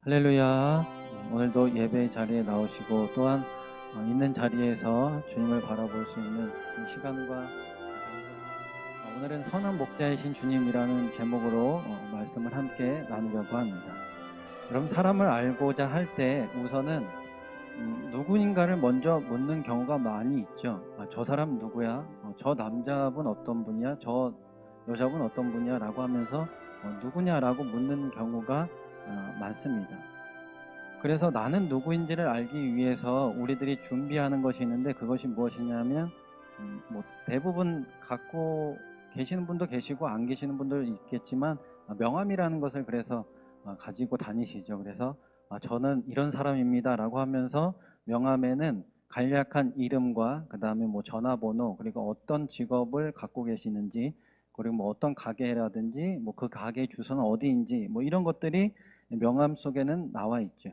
할렐루야. 오늘도 예배 자리에 나오시고 또한 있는 자리에서 주님을 바라볼 수 있는 이 시간과 장소, 오늘은 선한 목자이신 주님이라는 제목으로 말씀을 함께 나누려고 합니다. 여러분, 사람을 알고자 할 때 우선은 누구인가를 먼저 묻는 경우가 많이 있죠. 저 사람 누구야? 저 남자분 어떤 분이야? 저 여자분 어떤 분이야? 라고 하면서 누구냐라고 묻는 경우가 많습니다. 그래서 나는 누구인지를 알기 위해서 우리들이 준비하는 것이 있는데, 그것이 무엇이냐면 대부분 갖고 계시는 분도 계시고 안 계시는 분도 있겠지만 명함이라는 것을 그래서 가지고 다니시죠. 그래서 저는 이런 사람입니다 라고 하면서 명함에는 간략한 이름과 그 다음에 전화번호, 그리고 어떤 직업을 갖고 계시는지, 그리고 어떤 가게라든지 그 가게 주소는 어디인지 이런 것들이 명함 속에는 나와 있죠.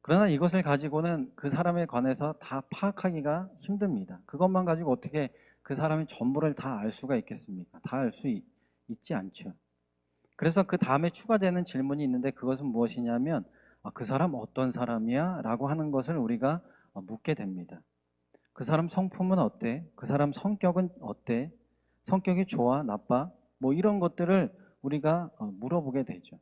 그러나 이것을 가지고는 그 사람에 관해서 다 파악하기가 힘듭니다. 그것만 가지고 어떻게 그 사람의 전부를 다 알 수가 있겠습니까? 다 알 수 있지 않죠. 그래서 그 다음에 추가되는 질문이 있는데, 그것은 무엇이냐면 그 사람 어떤 사람이야? 라고 하는 것을 우리가 묻게 됩니다. 그 사람 성품은 어때? 그 사람 성격은 어때? 성격이 좋아? 나빠? 이런 것들을 우리가 물어보게 되죠.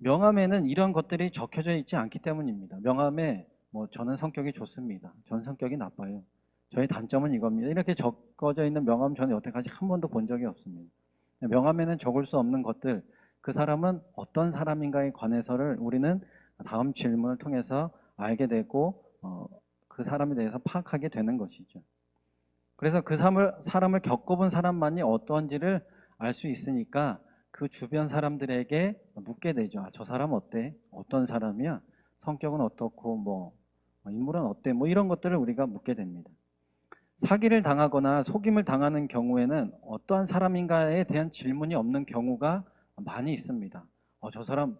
명함에는 이런 것들이 적혀져 있지 않기 때문입니다. 명함에 저는 성격이 좋습니다. 전 성격이 나빠요. 저의 단점은 이겁니다. 이렇게 적어져 있는 명함 저는 여태까지 한 번도 본 적이 없습니다. 명함에는 적을 수 없는 것들, 그 사람은 어떤 사람인가에 관해서를 우리는 다음 질문을 통해서 알게 되고 그 사람에 대해서 파악하게 되는 것이죠. 그래서 그 사람을 겪어본 사람만이 어떤지를 알 수 있으니까 그 주변 사람들에게 묻게 되죠. 저 사람 어때? 어떤 사람이야? 성격은 어떻고 인물은 어때? 이런 것들을 우리가 묻게 됩니다. 사기를 당하거나 속임을 당하는 경우에는 어떠한 사람인가에 대한 질문이 없는 경우가 많이 있습니다. 저 사람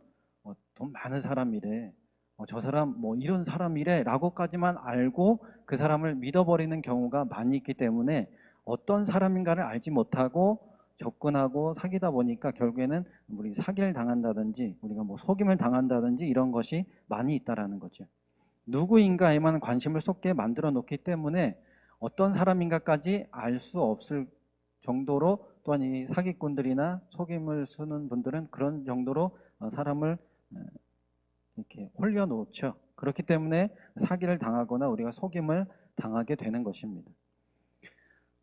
돈 많은 사람이래. 저 사람 이런 사람이래 라고까지만 알고 그 사람을 믿어버리는 경우가 많이 있기 때문에 어떤 사람인가를 알지 못하고 접근하고 사귀다 보니까 결국에는 우리 사기를 당한다든지 우리가 속임을 당한다든지 이런 것이 많이 있다라는 거죠. 누구인가에만 관심을 쏟게 만들어 놓기 때문에 어떤 사람인가까지 알 수 없을 정도로, 또한 이 사기꾼들이나 속임을 쓰는 분들은 그런 정도로 사람을 이렇게 홀려 놓죠. 그렇기 때문에 사기를 당하거나 우리가 속임을 당하게 되는 것입니다.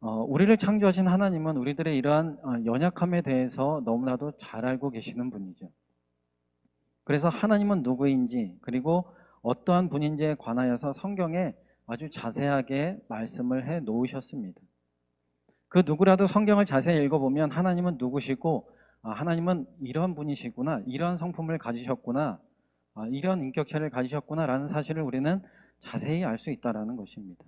우리를 창조하신 하나님은 우리들의 이러한 연약함에 대해서 너무나도 잘 알고 계시는 분이죠. 그래서 하나님은 누구인지, 그리고 어떠한 분인지에 관하여서 성경에 아주 자세하게 말씀을 해 놓으셨습니다. 그 누구라도 성경을 자세히 읽어보면 하나님은 누구시고, 하나님은 이런 분이시구나, 이런 성품을 가지셨구나, 이런 인격체를 가지셨구나 라는 사실을 우리는 자세히 알 수 있다는 것입니다.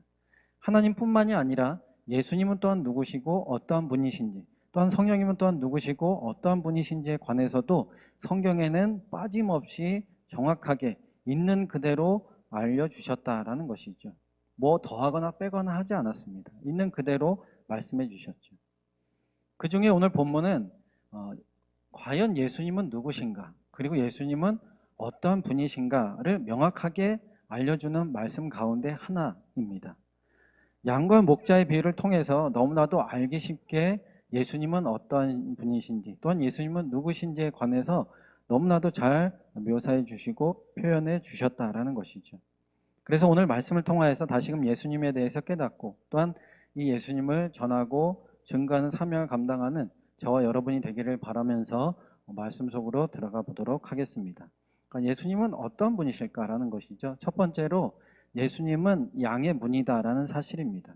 하나님뿐만이 아니라 예수님은 또한 누구시고 어떠한 분이신지, 또한 성령님은 또한 누구시고 어떠한 분이신지에 관해서도 성경에는 빠짐없이 정확하게 있는 그대로 알려주셨다라는 것이죠. 더하거나 빼거나 하지 않았습니다. 있는 그대로 말씀해 주셨죠. 그 중에 오늘 본문은 과연 예수님은 누구신가, 그리고 예수님은 어떠한 분이신가를 명확하게 알려주는 말씀 가운데 하나입니다. 양과 목자의 비유를 통해서 너무나도 알기 쉽게 예수님은 어떠한 분이신지, 또한 예수님은 누구신지에 관해서 너무나도 잘 묘사해 주시고 표현해 주셨다라는 것이죠. 그래서 오늘 말씀을 통하여서 다시금 예수님에 대해서 깨닫고, 또한 이 예수님을 전하고 증거하는 사명을 감당하는 저와 여러분이 되기를 바라면서 말씀 속으로 들어가 보도록 하겠습니다. 그러니까 예수님은 어떤 분이실까라는 것이죠. 첫 번째로 예수님은 양의 문이다라는 사실입니다.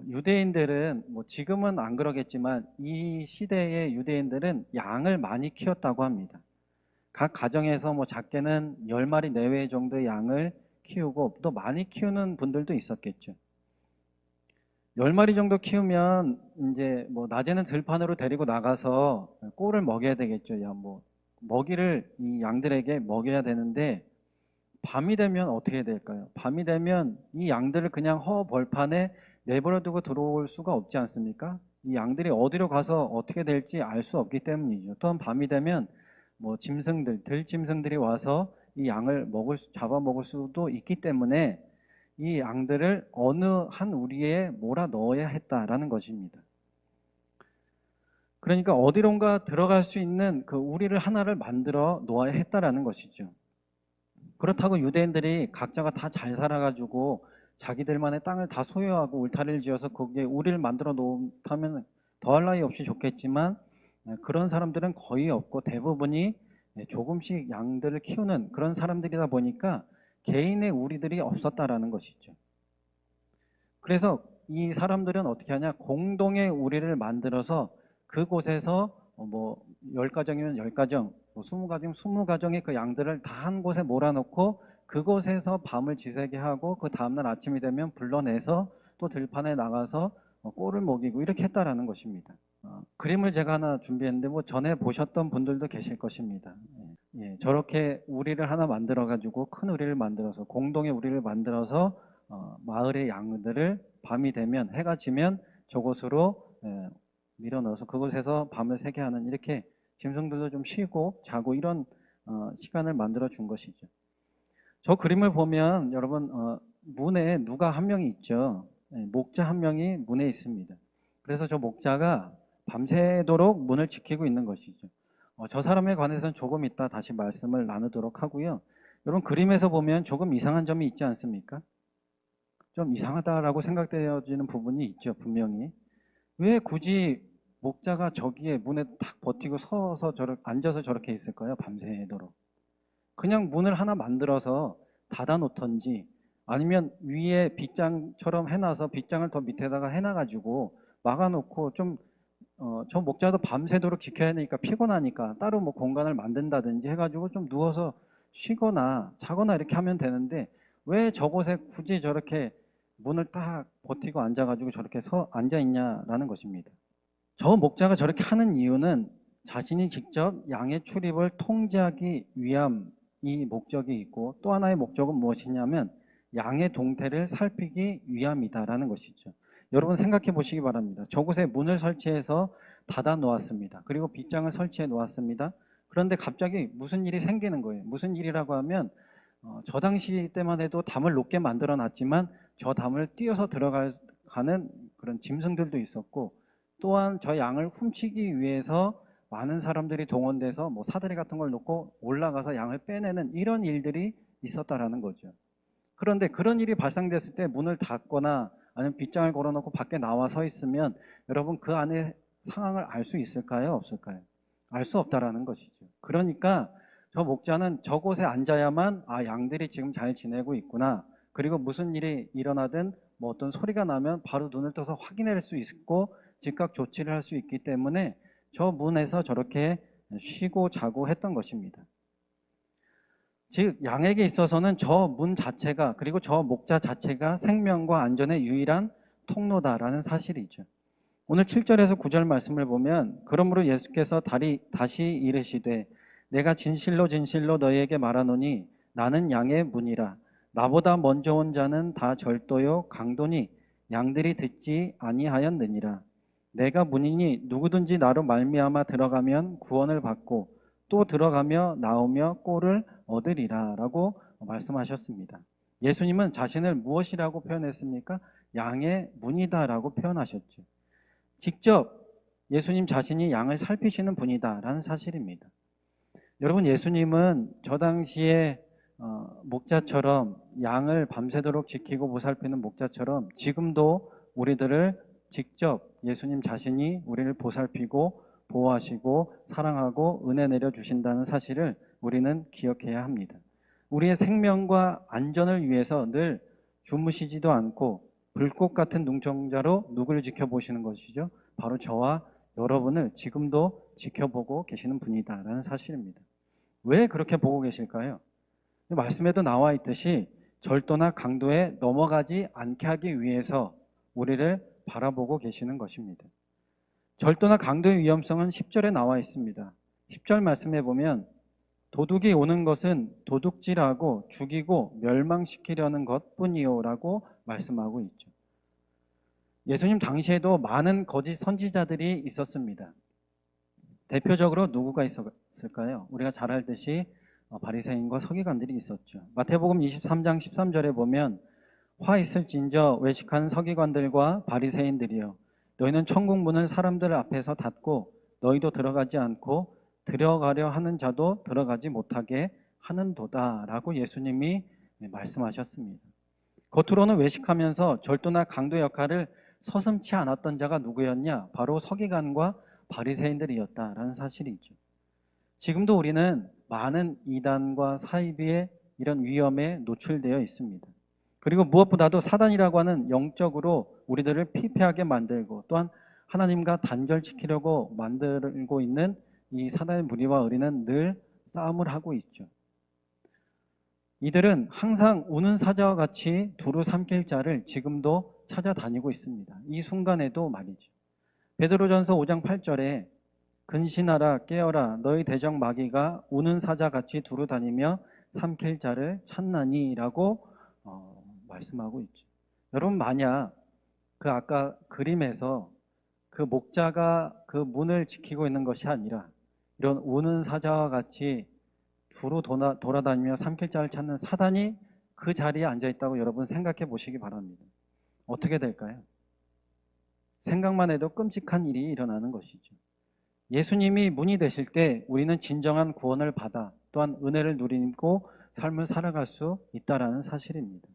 유대인들은 지금은 안 그러겠지만 이 시대의 유대인들은 양을 많이 키웠다고 합니다. 각 가정에서 작게는 10마리 내외 정도의 양을 키우고, 또 많이 키우는 분들도 있었겠죠. 10마리 정도 키우면 이제 낮에는 들판으로 데리고 나가서 꼴을 먹여야 되겠죠. 먹이를 이 양들에게 먹여야 되는데, 밤이 되면 어떻게 될까요? 밤이 되면 이 양들을 그냥 벌판에 내버려 두고 들어올 수가 없지 않습니까? 이 양들이 어디로 가서 어떻게 될지 알 수 없기 때문이죠. 또한 밤이 되면 뭐 짐승들, 들짐승들이 와서 이 양을 잡아먹을 수도 있기 때문에 이 양들을 어느 한 우리에 몰아 넣어야 했다라는 것입니다. 그러니까 어디론가 들어갈 수 있는 그 우리를 하나를 만들어 놓아야 했다라는 것이죠. 그렇다고 유대인들이 각자가 다 잘 살아가지고 자기들만의 땅을 다 소유하고 울타리를 지어서 거기에 우리를 만들어 놓다면 더할 나위 없이 좋겠지만 그런 사람들은 거의 없고 대부분이 조금씩 양들을 키우는 그런 사람들이다 보니까 개인의 우리들이 없었다라는 것이죠. 그래서 이 사람들은 어떻게 하냐, 공동의 우리를 만들어서 그곳에서 뭐 10가정이면 10가정, 뭐 20가정, 20가정의 그 양들을 다 한 곳에 몰아놓고 그곳에서 밤을 지새게 하고 그 다음날 아침이 되면 불러내서 또 들판에 나가서 꼴을 먹이고 이렇게 했다라는 것입니다. 그림을 제가 하나 준비했는데 뭐 전에 보셨던 분들도 계실 것입니다. 예, 저렇게 우리를 하나 만들어 가지고 큰 우리를 만들어서 공동의 우리를 만들어서 마을의 양들을 밤이 되면 해가 지면 저곳으로 밀어넣어서 그곳에서 밤을 새게 하는, 이렇게 짐승들도 좀 쉬고 자고 이런 시간을 만들어 준 것이죠. 저 그림을 보면 여러분 문에 누가 한 명이 있죠. 목자 한 명이 문에 있습니다. 그래서 저 목자가 밤새도록 문을 지키고 있는 것이죠. 저 사람에 관해서는 조금 이따 다시 말씀을 나누도록 하고요. 여러분 그림에서 보면 조금 이상한 점이 있지 않습니까? 좀 이상하다라고 생각되어지는 부분이 있죠, 분명히. 왜 굳이 목자가 저기에 문에 탁 버티고 서서 앉아서 저렇게 있을까요? 밤새도록. 그냥 문을 하나 만들어서 닫아 놓던지 아니면 위에 빗장처럼 해놔서 빗장을 더 밑에다가 해놔가지고 막아놓고 저 목자도 밤새도록 지켜야 하니까 피곤하니까 따로 뭐 공간을 만든다든지 해가지고 좀 누워서 쉬거나 자거나 이렇게 하면 되는데 왜 저곳에 굳이 저렇게 문을 딱 버티고 앉아가지고 저렇게 앉아 있냐라는 것입니다. 저 목자가 저렇게 하는 이유는 자신이 직접 양의 출입을 통제하기 위함, 이 목적이 있고, 또 하나의 목적은 무엇이냐면 양의 동태를 살피기 위함이다라는 것이죠. 여러분 생각해 보시기 바랍니다. 저곳에 문을 설치해서 닫아 놓았습니다. 그리고 빗장을 설치해 놓았습니다. 그런데 갑자기 무슨 일이 생기는 거예요. 무슨 일이라고 하면 저 당시 때만 해도 담을 높게 만들어 놨지만 저 담을 뛰어서 들어가는 그런 짐승들도 있었고, 또한 저 양을 훔치기 위해서 많은 사람들이 동원돼서 뭐 사다리 같은 걸 놓고 올라가서 양을 빼내는 이런 일들이 있었다라는 거죠. 그런데 그런 일이 발생됐을 때 문을 닫거나 아니면 빗장을 걸어놓고 밖에 나와 서 있으면 여러분 그 안에 상황을 알 수 있을까요? 없을까요? 알 수 없다라는 것이죠. 그러니까 저 목자는 저곳에 앉아야만 양들이 지금 잘 지내고 있구나. 그리고 무슨 일이 일어나든 뭐 어떤 소리가 나면 바로 눈을 떠서 확인할 수 있고 즉각 조치를 할 수 있기 때문에 저 문에서 저렇게 쉬고 자고 했던 것입니다. 즉 양에게 있어서는 저 문 자체가, 그리고 저 목자 자체가 생명과 안전의 유일한 통로다라는 사실이죠. 오늘 7절에서 9절 말씀을 보면 그러므로 예수께서 다시 이르시되 내가 진실로 진실로 너희에게 말하노니 나는 양의 문이라. 나보다 먼저 온 자는 다 절도요 강도니 양들이 듣지 아니하였느니라. 내가 문이니 누구든지 나로 말미암아 들어가면 구원을 받고 또 들어가며 나오며 꼴을 얻으리라 라고 말씀하셨습니다. 예수님은 자신을 무엇이라고 표현했습니까? 양의 문이다 라고 표현하셨죠. 직접 예수님 자신이 양을 살피시는 분이다라는 사실입니다. 여러분 예수님은 저 당시에 목자처럼 양을 밤새도록 지키고 보살피는 목자처럼 지금도 우리들을 직접 예수님 자신이 우리를 보살피고 보호하시고 사랑하고 은혜 내려주신다는 사실을 우리는 기억해야 합니다. 우리의 생명과 안전을 위해서 늘 주무시지도 않고 불꽃 같은 눈동자로 누구를 지켜보시는 것이죠? 바로 저와 여러분을 지금도 지켜보고 계시는 분이다라는 사실입니다. 왜 그렇게 보고 계실까요? 말씀에도 나와 있듯이 절도나 강도에 넘어가지 않게 하기 위해서 우리를 바라보고 계시는 것입니다. 절도나 강도의 위험성은 10절에 나와 있습니다. 10절 말씀해 보면 도둑이 오는 것은 도둑질하고 죽이고 멸망시키려는 것뿐이요 라고 말씀하고 있죠. 예수님 당시에도 많은 거짓 선지자들이 있었습니다. 대표적으로 누구가 있었을까요? 우리가 잘 알듯이 바리새인과 서기관들이 있었죠. 마태복음 23장 13절에 보면 화 있을진저 외식하는 서기관들과 바리새인들이여 너희는 천국 문을 사람들 앞에서 닫고 너희도 들어가지 않고 들어가려 하는 자도 들어가지 못하게 하는도다라고 예수님이 말씀하셨습니다. 겉으로는 외식하면서 절도나 강도 역할을 서슴지 않았던 자가 누구였냐? 바로 서기관과 바리새인들이었다라는 사실이죠. 지금도 우리는 많은 이단과 사이비의 이런 위험에 노출되어 있습니다. 그리고 무엇보다도 사단이라고 하는 영적으로 우리들을 피폐하게 만들고 또한 하나님과 단절시키려고 만들고 있는 이 사단의 무리와 의리는 늘 싸움을 하고 있죠. 이들은 항상 우는 사자와 같이 두루 삼킬 자를 지금도 찾아다니고 있습니다. 이 순간에도 말이죠. 베드로전서 5장 8절에 근신하라 깨어라 너희 대적 마귀가 우는 사자같이 두루 다니며 삼킬 자를 찾나니라고 말씀하고 있죠. 여러분 만약 그 아까 그림에서 그 목자가 그 문을 지키고 있는 것이 아니라 이런 우는 사자와 같이 두루 돌아다니며 삼킬 자를 찾는 사단이 그 자리에 앉아 있다고 여러분 생각해 보시기 바랍니다. 어떻게 될까요? 생각만 해도 끔찍한 일이 일어나는 것이죠. 예수님이 문이 되실 때 우리는 진정한 구원을 받아 또한 은혜를 누리고 삶을 살아갈 수 있다라는 사실입니다.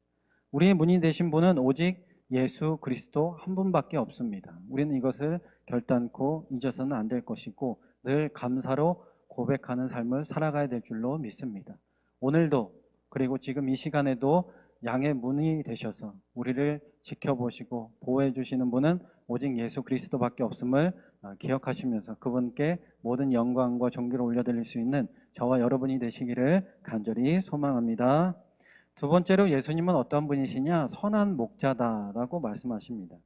우리의 문이 되신 분은 오직 예수 그리스도 한 분밖에 없습니다. 우리는 이것을 결단코 잊어서는 안 될 것이고 늘 감사로 고백하는 삶을 살아가야 될 줄로 믿습니다. 오늘도 그리고 지금 이 시간에도 양의 문이 되셔서 우리를 지켜보시고 보호해 주시는 분은 오직 예수 그리스도밖에 없음을 기억하시면서 그분께 모든 영광과 존귀를 올려드릴 수 있는 저와 여러분이 되시기를 간절히 소망합니다. 두 번째로 예수님은 어떤 분이시냐? 선한 목자다라고 말씀하십니다.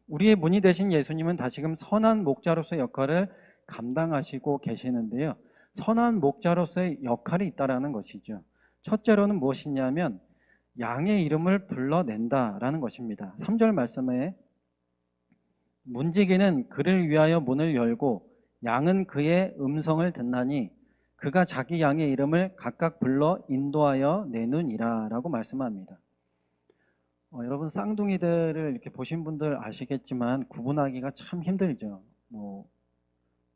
우리의 문이 되신 예수님은 다시금 선한 목자로서의 역할을 감당하시고 계시는데요. 선한 목자로서의 역할이 있다라는 것이죠. 첫째로는 무엇이냐면 양의 이름을 불러낸다라는 것입니다. 3절 말씀에 문지기는 그를 위하여 문을 열고 양은 그의 음성을 듣나니 그가 자기 양의 이름을 각각 불러 인도하여 내누니라 라고 말씀합니다. 여러분 쌍둥이들을 이렇게 보신 분들 아시겠지만 구분하기가 참 힘들죠.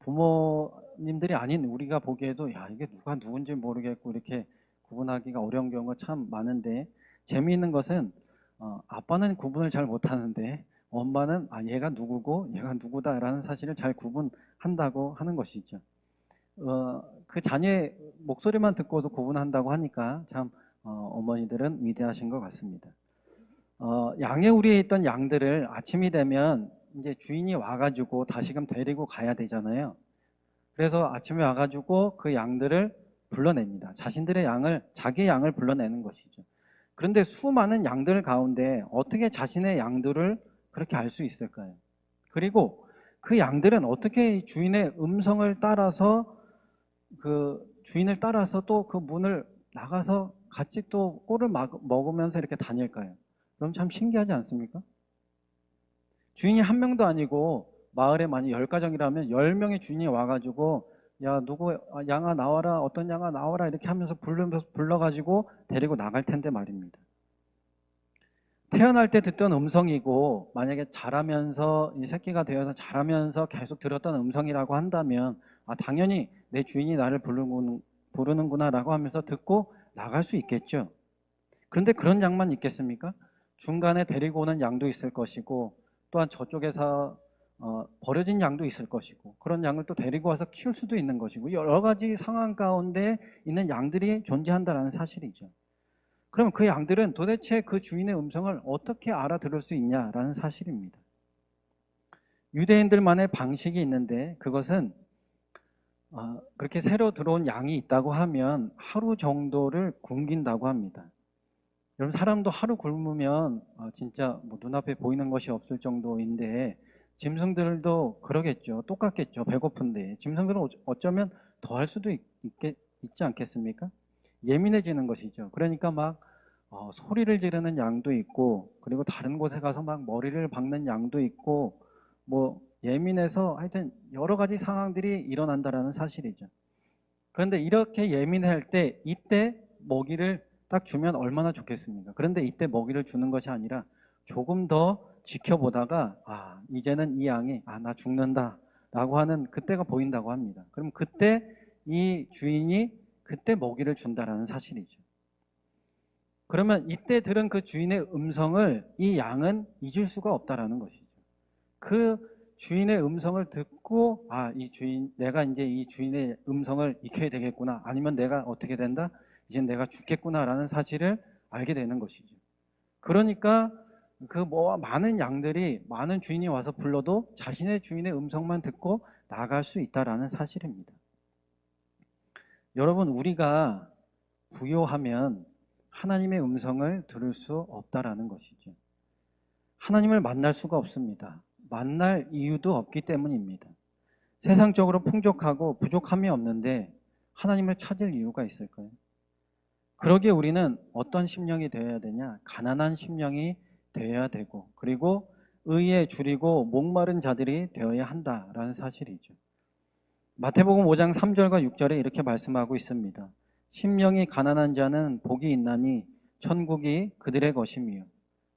부모님들이 아닌 우리가 보기에도 야 이게 누가 누군지 모르겠고 이렇게 구분하기가 어려운 경우가 참 많은데 재미있는 것은 아빠는 구분을 잘 못하는데 엄마는 얘가 누구고 얘가 누구다라는 사실을 잘 구분한다고 하는 것이죠. 그 자녀의 목소리만 듣고도 구분한다고 하니까 참 어머니들은 위대하신 것 같습니다. 양의 우리에 있던 양들을 아침이 되면 이제 주인이 와가지고 다시금 데리고 가야 되잖아요. 그래서 아침에 와가지고 그 양들을 불러냅니다. 자신들의 양을, 자기의 양을 불러내는 것이죠. 그런데 수많은 양들 가운데 어떻게 자신의 양들을 그렇게 알 수 있을까요? 그리고 그 양들은 어떻게 주인의 음성을 따라서 그 주인을 따라서 또 그 문을 나가서 같이 또 꼴을 먹으면서 이렇게 다닐까요? 그럼 참 신기하지 않습니까? 주인이 한 명도 아니고 마을에 만약 10가정이라면 10명의 주인이 와가지고 야 누구 양아 나와라 어떤 양아 나와라 이렇게 하면서 불러가지고 데리고 나갈 텐데 말입니다. 태어날 때 듣던 음성이고 만약에 자라면서 이 새끼가 되어서 자라면서 계속 들었던 음성이라고 한다면 당연히 내 주인이 나를 부르는구나 라고 하면서 듣고 나갈 수 있겠죠. 그런데 그런 양만 있겠습니까? 중간에 데리고 오는 양도 있을 것이고 또한 저쪽에서 버려진 양도 있을 것이고 그런 양을 또 데리고 와서 키울 수도 있는 것이고 여러 가지 상황 가운데 있는 양들이 존재한다는 사실이죠. 그럼 그 양들은 도대체 그 주인의 음성을 어떻게 알아들을 수 있냐라는 사실입니다. 유대인들만의 방식이 있는데 그것은 그렇게 새로 들어온 양이 있다고 하면 하루 정도를 굶긴다고 합니다. 여러분 사람도 하루 굶으면 진짜 뭐 눈앞에 보이는 것이 없을 정도인데 짐승들도 그러겠죠. 똑같겠죠. 배고픈데 짐승들은 어쩌면 더 할 수도 있지 않겠습니까? 예민해지는 것이죠. 그러니까 막 소리를 지르는 양도 있고 그리고 다른 곳에 가서 막 머리를 박는 양도 있고 뭐 예민해서 하여튼 여러 가지 상황들이 일어난다라는 사실이죠. 그런데 이렇게 예민할 때 이때 먹이를 딱 주면 얼마나 좋겠습니까? 그런데 이때 먹이를 주는 것이 아니라 조금 더 지켜보다가 이제는 이 양이 나 죽는다 라고 하는 그때가 보인다고 합니다. 그럼 그때 이 주인이 그때 먹이를 준다라는 사실이죠. 그러면 이때 들은 그 주인의 음성을 이 양은 잊을 수가 없다라는 것이죠. 그 주인의 음성을 듣고 이 주인, 내가 이제 이 주인의 음성을 익혀야 되겠구나, 아니면 내가 어떻게 된다, 이제 내가 죽겠구나라는 사실을 알게 되는 것이죠. 그러니까 그 많은 양들이 많은 주인이 와서 불러도 자신의 주인의 음성만 듣고 나아갈 수 있다라는 사실입니다. 여러분, 우리가 부요하면 하나님의 음성을 들을 수 없다라는 것이죠. 하나님을 만날 수가 없습니다. 만날 이유도 없기 때문입니다. 세상적으로 풍족하고 부족함이 없는데 하나님을 찾을 이유가 있을까요? 그러기에 우리는 어떤 심령이 되어야 되냐? 가난한 심령이 되어야 되고, 그리고 의에 줄이고 목마른 자들이 되어야 한다라는 사실이죠. 마태복음 5장 3절과 6절에 이렇게 말씀하고 있습니다. 심령이 가난한 자는 복이 있나니 천국이 그들의 것이며,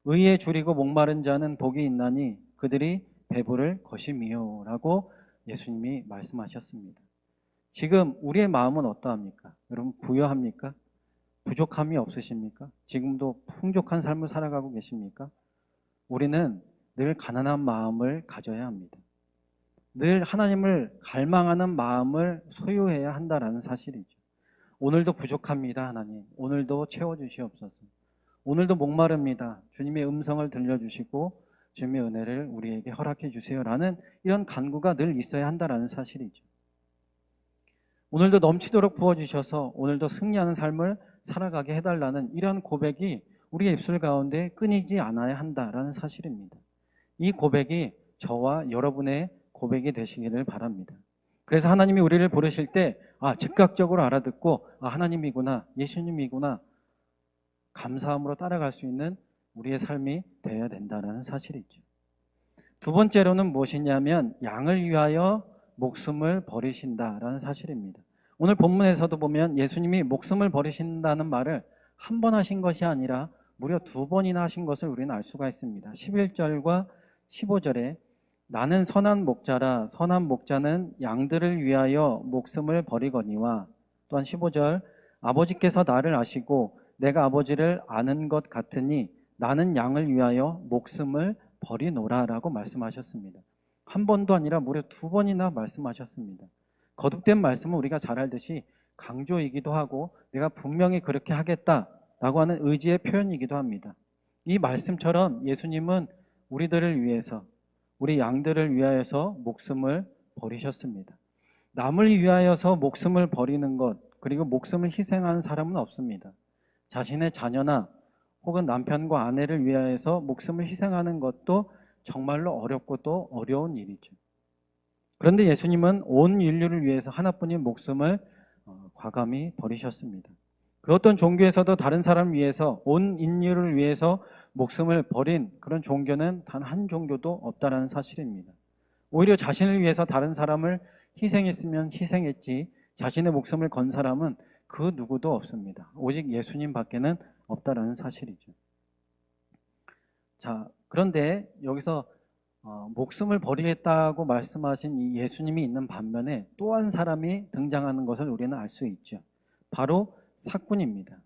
의에 줄이고 목마른 자는 복이 있나니 그들이 배부를 것이며 라고 예수님이 말씀하셨습니다. 지금 우리의 마음은 어떠합니까? 여러분, 부유합니까? 부족함이 없으십니까? 지금도 풍족한 삶을 살아가고 계십니까? 우리는 늘 가난한 마음을 가져야 합니다. 늘 하나님을 갈망하는 마음을 소유해야 한다는 사실이죠. 오늘도 부족합니다, 하나님. 오늘도 채워주시옵소서. 오늘도 목마릅니다. 주님의 음성을 들려주시고 주님의 은혜를 우리에게 허락해 주세요라는 이런 간구가 늘 있어야 한다는 사실이죠. 오늘도 넘치도록 부어주셔서 오늘도 승리하는 삶을 살아가게 해달라는 이런 고백이 우리의 입술 가운데 끊이지 않아야 한다는 사실입니다. 이 고백이 저와 여러분의 고백이 되시기를 바랍니다. 그래서 하나님이 우리를 부르실 때 즉각적으로 알아듣고 하나님이구나, 예수님이구나, 감사함으로 따라갈 수 있는 우리의 삶이 되어야 된다는 사실이죠. 두 번째로는 무엇이냐면 양을 위하여 목숨을 버리신다라는 사실입니다. 오늘 본문에서도 보면 예수님이 목숨을 버리신다는 말을 한 번 하신 것이 아니라 무려 두 번이나 하신 것을 우리는 알 수가 있습니다. 11절과 15절에 나는 선한 목자라 선한 목자는 양들을 위하여 목숨을 버리거니와, 또한 15절 아버지께서 나를 아시고 내가 아버지를 아는 것 같으니 나는 양을 위하여 목숨을 버리노라라고 말씀하셨습니다. 한 번도 아니라 무려 두 번이나 말씀하셨습니다. 거듭된 말씀은 우리가 잘 알듯이 강조이기도 하고 내가 분명히 그렇게 하겠다라고 하는 의지의 표현이기도 합니다. 이 말씀처럼 예수님은 우리들을 위해서, 우리 양들을 위하여서 목숨을 버리셨습니다. 남을 위하여서 목숨을 버리는 것, 그리고 목숨을 희생하는 사람은 없습니다. 자신의 자녀나 혹은 남편과 아내를 위하여서 목숨을 희생하는 것도 정말로 어렵고 또 어려운 일이죠. 그런데 예수님은 온 인류를 위해서 하나뿐인 목숨을 과감히 버리셨습니다. 그 어떤 종교에서도 다른 사람을 위해서, 온 인류를 위해서 목숨을 버린 그런 종교는 단 한 종교도 없다는 사실입니다. 오히려 자신을 위해서 다른 사람을 희생했으면 희생했지 자신의 목숨을 건 사람은 그 누구도 없습니다. 오직 예수님 밖에는 없다라는 사실이죠. 자, 그런데 여기서 목숨을 버리겠다고 말씀하신 이 예수님이 있는 반면에 또 한 사람이 등장하는 것을 우리는 알 수 있죠. 바로 사꾼입니다.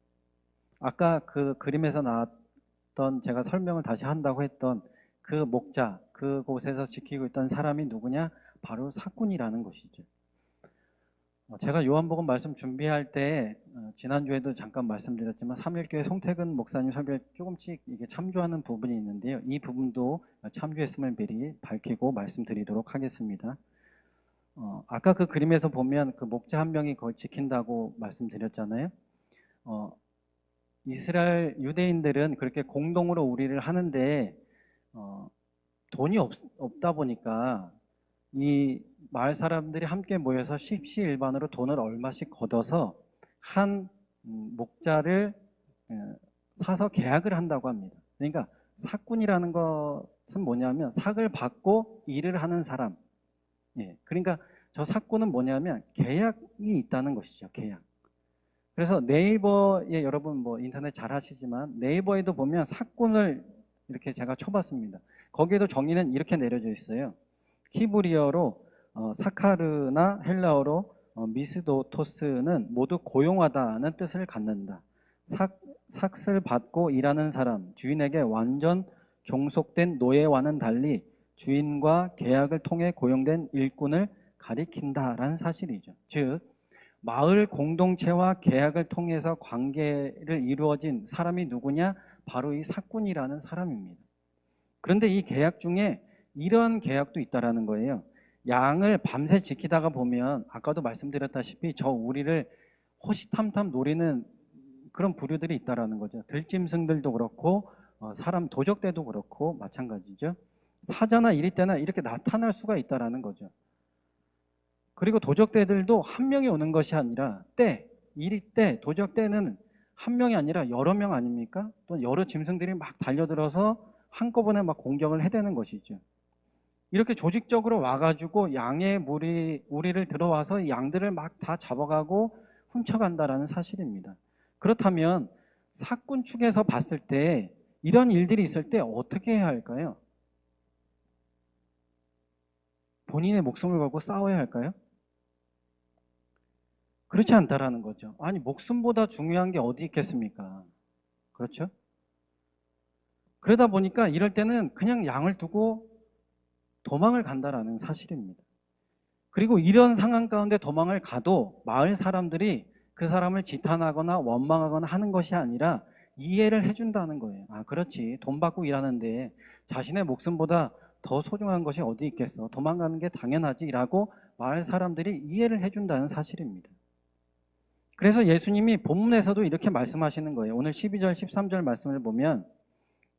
아까 그 그림에서 나왔던, 제가 설명을 다시 한다고 했던 그 목자, 그곳에서 지키고 있던 사람이 누구냐? 바로 사꾼이라는 것이죠. 제가 요한복음 말씀 준비할 때 지난주에도 잠깐 말씀드렸지만 삼일교회 송태근 목사님 설교에 조금씩 이게 참조하는 부분이 있는데요. 이 부분도 참조했음을 미리 밝히고 말씀드리도록 하겠습니다. 아까 그 그림에서 보면 그 목자 한 명이 그걸 지킨다고 말씀드렸잖아요. 이스라엘 유대인들은 그렇게 공동으로 우리를 하는데 돈이 없다 보니까 이 마을 사람들이 함께 모여서 십시일반으로 돈을 얼마씩 걷어서 한 목자를 사서 계약을 한다고 합니다. 그러니까 사꾼이라는 것 뭐냐면 삭을 받고 일을 하는 사람. 예, 그러니까 저 삭구는 뭐냐면 계약이 있다는 것이죠. 계약. 그래서 네이버에 여러분 뭐 인터넷 잘 하시지만 네이버에도 보면 삭군을 이렇게 제가 쳐봤습니다. 거기에도 정의는 이렇게 내려져 있어요. 히브리어로 사카르나 헬라어로 미스도토스는 모두 고용하다는 뜻을 갖는다. 삭을 받고 일하는 사람, 주인에게 완전 종속된 노예와는 달리 주인과 계약을 통해 고용된 일꾼을 가리킨다라는 사실이죠. 즉 마을 공동체와 계약을 통해서 관계를 이루어진 사람이 누구냐? 바로 이 삭군이라는 사람입니다. 그런데 이 계약 중에 이런 계약도 있다라는 거예요. 양을 밤새 지키다가 보면 아까도 말씀드렸다시피 저 우리를 호시탐탐 노리는 그런 부류들이 있다라는 거죠. 들짐승들도 그렇고 사람 도적대도 그렇고 마찬가지죠. 사자나 이리떼나 이렇게 나타날 수가 있다라는 거죠. 그리고 도적대들도 한 명이 오는 것이 아니라 이리떼, 도적대는 한 명이 아니라 여러 명 아닙니까? 또 여러 짐승들이 막 달려들어서 한꺼번에 막 공격을 해대는 것이죠. 이렇게 조직적으로 와가지고 양의 우리를 들어와서 양들을 막 다 잡아가고 훔쳐간다라는 사실입니다. 그렇다면 사꾼 측에서 봤을 때 이런 일들이 있을 때 어떻게 해야 할까요? 본인의 목숨을 걸고 싸워야 할까요? 그렇지 않다라는 거죠. 아니, 목숨보다 중요한 게 어디 있겠습니까? 그렇죠? 그러다 보니까 이럴 때는 그냥 양을 두고 도망을 간다라는 사실입니다. 그리고 이런 상황 가운데 도망을 가도 마을 사람들이 그 사람을 지탄하거나 원망하거나 하는 것이 아니라 이해를 해준다는 거예요. 아, 그렇지. 돈 받고 일하는데 자신의 목숨보다 더 소중한 것이 어디 있겠어. 도망가는 게 당연하지라고 마을 사람들이 이해를 해준다는 사실입니다. 그래서 예수님이 본문에서도 이렇게 말씀하시는 거예요. 오늘 12절, 13절 말씀을 보면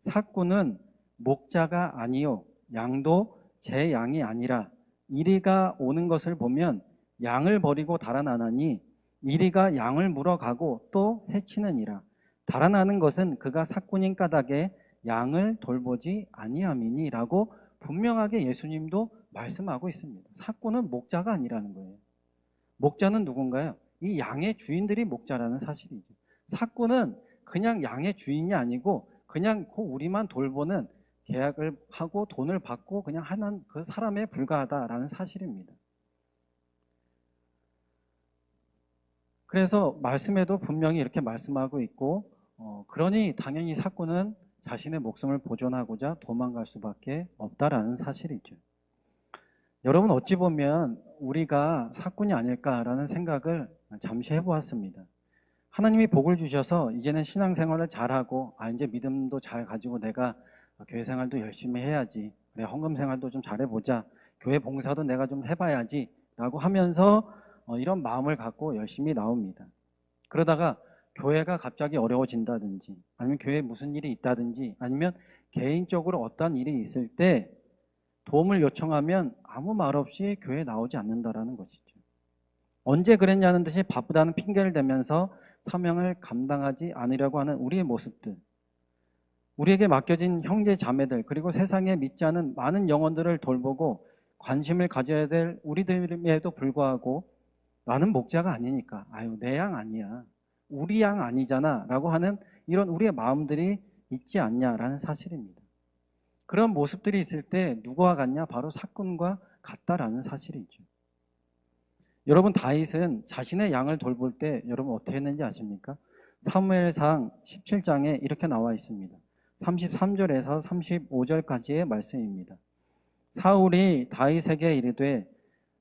삭구는 목자가 아니요 양도 제 양이 아니라 이리가 오는 것을 보면 양을 버리고 달아나나니 이리가 양을 물어가고 또 해치느니라. 달아나는 것은 그가 삭군인 까닭에 양을 돌보지 아니함이니라고 분명하게 예수님도 말씀하고 있습니다. 삭군은 목자가 아니라는 거예요. 목자는 누군가요? 이 양의 주인들이 목자라는 사실이죠. 삭군은 그냥 양의 주인이 아니고 그냥 그 우리만 돌보는 계약을 하고 돈을 받고 그냥 하는 그 사람에 불과하다라는 사실입니다. 그래서 말씀에도 분명히 이렇게 말씀하고 있고 그러니 당연히 삭군은 자신의 목숨을 보존하고자 도망갈 수밖에 없다라는 사실이죠. 여러분 어찌 보면 우리가 삭군이 아닐까라는 생각을 잠시 해보았습니다. 하나님이 복을 주셔서 이제는 신앙생활을 잘하고 이제 믿음도 잘 가지고 내가 교회 생활도 열심히 해야지, 그래 헌금 생활도 좀 잘해보자, 교회 봉사도 내가 좀 해봐야지 라고 하면서 이런 마음을 갖고 열심히 나옵니다. 그러다가 교회가 갑자기 어려워진다든지 아니면 교회에 무슨 일이 있다든지 아니면 개인적으로 어떤 일이 있을 때 도움을 요청하면 아무 말 없이 교회에 나오지 않는다라는 것이죠. 언제 그랬냐는 듯이 바쁘다는 핑계를 대면서 사명을 감당하지 않으려고 하는 우리의 모습들, 우리에게 맡겨진 형제 자매들, 그리고 세상에 믿지 않은 많은 영혼들을 돌보고 관심을 가져야 될 우리들임에도 불구하고 나는 목자가 아니니까 아유 내 양 아니야, 우리 양 아니잖아 라고 하는 이런 우리의 마음들이 있지 않냐라는 사실입니다. 그런 모습들이 있을 때 누구와 같냐? 바로 삭군과 같다라는 사실이죠. 여러분 다윗은 자신의 양을 돌볼 때 여러분 어떻게 했는지 아십니까? 사무엘상 17장에 이렇게 나와 있습니다. 33절에서 35절까지의 말씀입니다. 사울이 다윗에게 이르되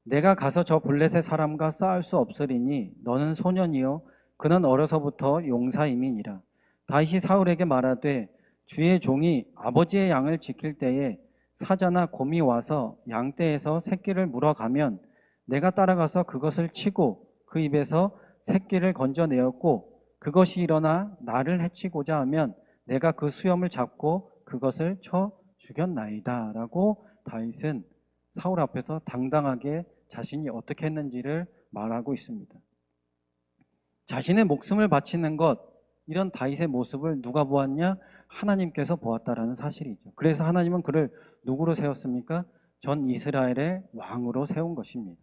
내가 가서 저 블레셋 사람과 싸울 수 없으리니 너는 소년이요 그는 어려서부터 용사임이니라. 다윗이 사울에게 말하되 주의 종이 아버지의 양을 지킬 때에 사자나 곰이 와서 양떼에서 새끼를 물어가면 내가 따라가서 그것을 치고 그 입에서 새끼를 건져내었고 그것이 일어나 나를 해치고자 하면 내가 그 수염을 잡고 그것을 쳐 죽였나이다 라고 다윗은 사울 앞에서 당당하게 자신이 어떻게 했는지를 말하고 있습니다. 자신의 목숨을 바치는 것, 이런 다윗의 모습을 누가 보았냐? 하나님께서 보았다라는 사실이죠. 그래서 하나님은 그를 누구로 세웠습니까? 전 이스라엘의 왕으로 세운 것입니다.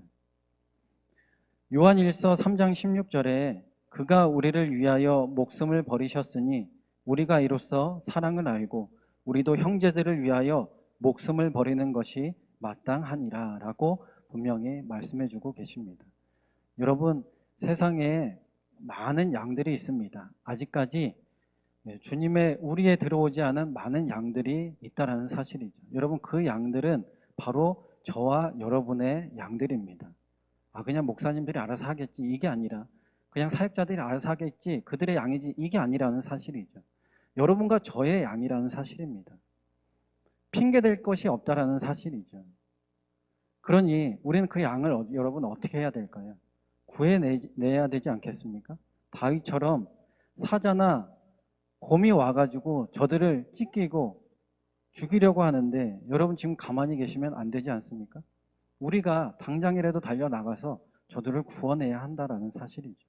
요한일서 3장 16절에 그가 우리를 위하여 목숨을 버리셨으니 우리가 이로써 사랑을 알고 우리도 형제들을 위하여 목숨을 버리는 것이 마땅하니라 라고 분명히 말씀해 주고 계십니다. 여러분, 세상에 많은 양들이 있습니다. 아직까지 주님의 우리에 들어오지 않은 많은 양들이 있다라는 사실이죠. 여러분, 그 양들은 바로 저와 여러분의 양들입니다. 그냥 목사님들이 알아서 하겠지, 이게 아니라, 그냥 사역자들이 알아서 하겠지, 그들의 양이지, 이게 아니라는 사실이죠. 여러분과 저의 양이라는 사실입니다. 핑계댈 것이 없다라는 사실이죠. 그러니 우리는 그 양을 여러분 어떻게 해야 될까요? 구해내야 되지 않겠습니까? 다윗처럼 사자나 곰이 와가지고 저들을 찢기고 죽이려고 하는데 여러분 지금 가만히 계시면 안 되지 않습니까? 우리가 당장이라도 달려나가서 저들을 구원해야 한다라는 사실이죠.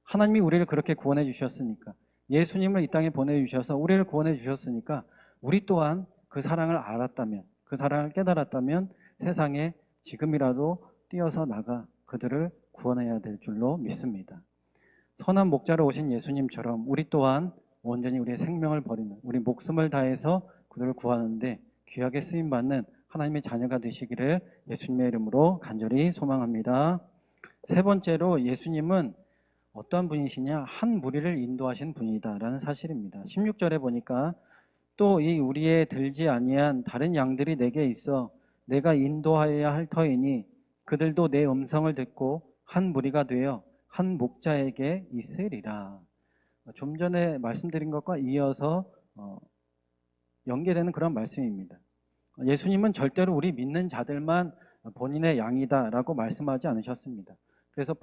하나님이 우리를 그렇게 구원해 주셨으니까, 예수님을 이 땅에 보내주셔서 우리를 구원해 주셨으니까 우리 또한 그 사랑을 알았다면, 그 사랑을 깨달았다면 세상에 지금이라도 뛰어서 나가 그들을 구원해야 될 줄로 믿습니다. 선한 목자로 오신 예수님처럼 우리 또한 온전히 우리의 생명을 버리는, 우리 목숨을 다해서 그들을 구하는데 귀하게 쓰임받는 하나님의 자녀가 되시기를 예수님의 이름으로 간절히 소망합니다. 세 번째로, 예수님은 어떠한 분이시냐? 한 무리를 인도하신 분이다라는 사실입니다. 16절에 보니까 또 이 우리에 들지 아니한 다른 양들이 내게 있어 내가 인도하여야 할 터이니 그들도 내 음성을 듣고 한 무리가 되어 한 목자에게 있으리라. 좀 전에 말씀드린 것과 이어서 연계되는 그런 말씀입니다. 예수님은 절대로 우리 믿는 자들만 본인의 양이다라고 말씀하지 않으셨습니다. 그래서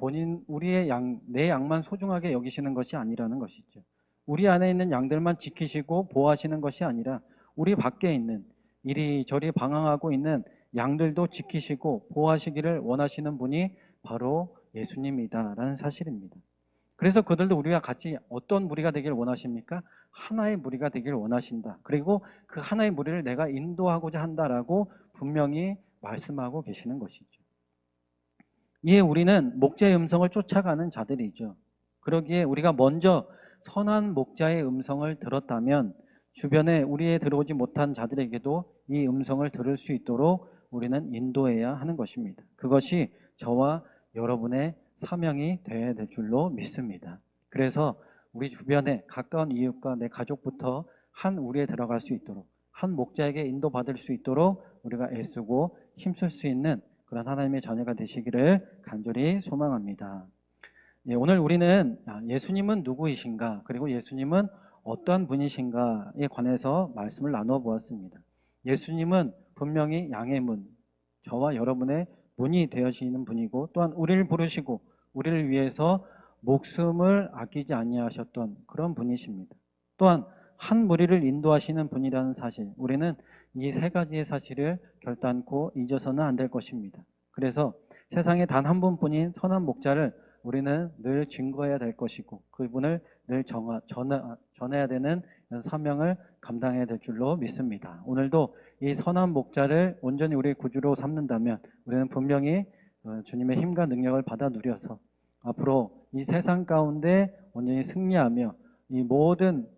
우리의 양, 내 양만 소중하게 여기시는 것이 아니라는 것이죠. 우리 안에 있는 양들만 지키시고 보호하시는 것이 아니라 우리 밖에 있는 이리저리 방황하고 있는 양들도 지키시고 보호하시기를 원하시는 분이 바로 예수님이다라는 사실입니다. 그래서 그들도 우리와 같이 어떤 무리가 되기를 원하십니까? 하나의 무리가 되기를 원하신다. 그리고 그 하나의 무리를 내가 인도하고자 한다라고 분명히 말씀하고 계시는 것이죠. 이에 우리는 목자의 음성을 쫓아가는 자들이죠. 그러기에 우리가 먼저 선한 목자의 음성을 들었다면 주변에 우리에 들어오지 못한 자들에게도 이 음성을 들을 수 있도록 우리는 인도해야 하는 것입니다. 그것이 저와 여러분의 사명이 되어야 될 줄로 믿습니다. 그래서 우리 주변에 가까운 이웃과 내 가족부터 한 우리에 들어갈 수 있도록, 한 목자에게 인도받을 수 있도록 우리가 애쓰고 힘쓸 수 있는 그런 하나님의 자녀가 되시기를 간절히 소망합니다. 오늘 우리는 예수님은 누구이신가, 그리고 예수님은 어떠한 분이신가에 관해서 말씀을 나누어 보았습니다. 예수님은 분명히 양의 문, 저와 여러분의 문이 되어지는 분이고, 또한 우리를 부르시고 우리를 위해서 목숨을 아끼지 아니하셨던 그런 분이십니다. 또한 한 무리를 인도하시는 분이라는 사실, 우리는 이 세 가지의 사실을 결단코 잊어서는 안 될 것입니다. 그래서 세상에 단 한 분뿐인 선한 목자를 우리는 늘 증거해야 될 것이고, 그분을 늘 전해야 되는 사명을 감당해야 될 줄로 믿습니다. 오늘도 이 선한 목자를 온전히 우리의 구주로 삼는다면 우리는 분명히 주님의 힘과 능력을 받아 누려서 앞으로 이 세상 가운데 온전히 승리하며 이 모든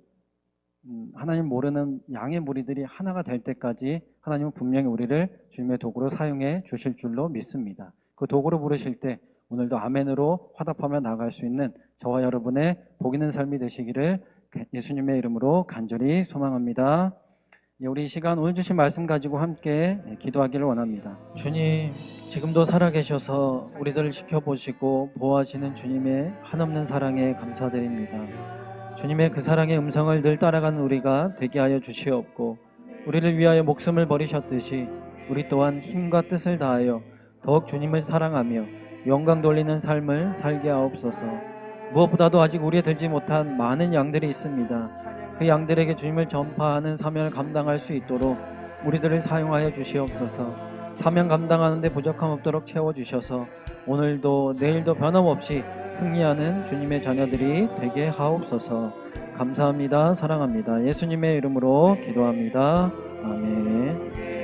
하나님 모르는 양의 무리들이 하나가 될 때까지 하나님은 분명히 우리를 주님의 도구로 사용해 주실 줄로 믿습니다. 그 도구로 부르실 때 오늘도 아멘으로 화답하며 나아갈 수 있는 저와 여러분의 복 있는 삶이 되시기를 예수님의 이름으로 간절히 소망합니다. 우리 이 시간 오늘 주신 말씀 가지고 함께 기도하기를 원합니다. 주님, 지금도 살아계셔서 우리들을 지켜보시고 보호하시는 주님의 한없는 사랑에 감사드립니다. 주님의 그 사랑의 음성을 늘 따라가는 우리가 되게 하여 주시옵고, 우리를 위하여 목숨을 버리셨듯이 우리 또한 힘과 뜻을 다하여 더욱 주님을 사랑하며 영광 돌리는 삶을 살게 하옵소서. 무엇보다도 아직 우리에 들지 못한 많은 양들이 있습니다. 그 양들에게 주님을 전파하는 사명을 감당할 수 있도록 우리들을 사용하여 주시옵소서. 사명 감당하는 데 부족함 없도록 채워주셔서 오늘도 내일도 변함없이 승리하는 주님의 자녀들이 되게 하옵소서. 감사합니다. 사랑합니다. 예수님의 이름으로 기도합니다. 아멘.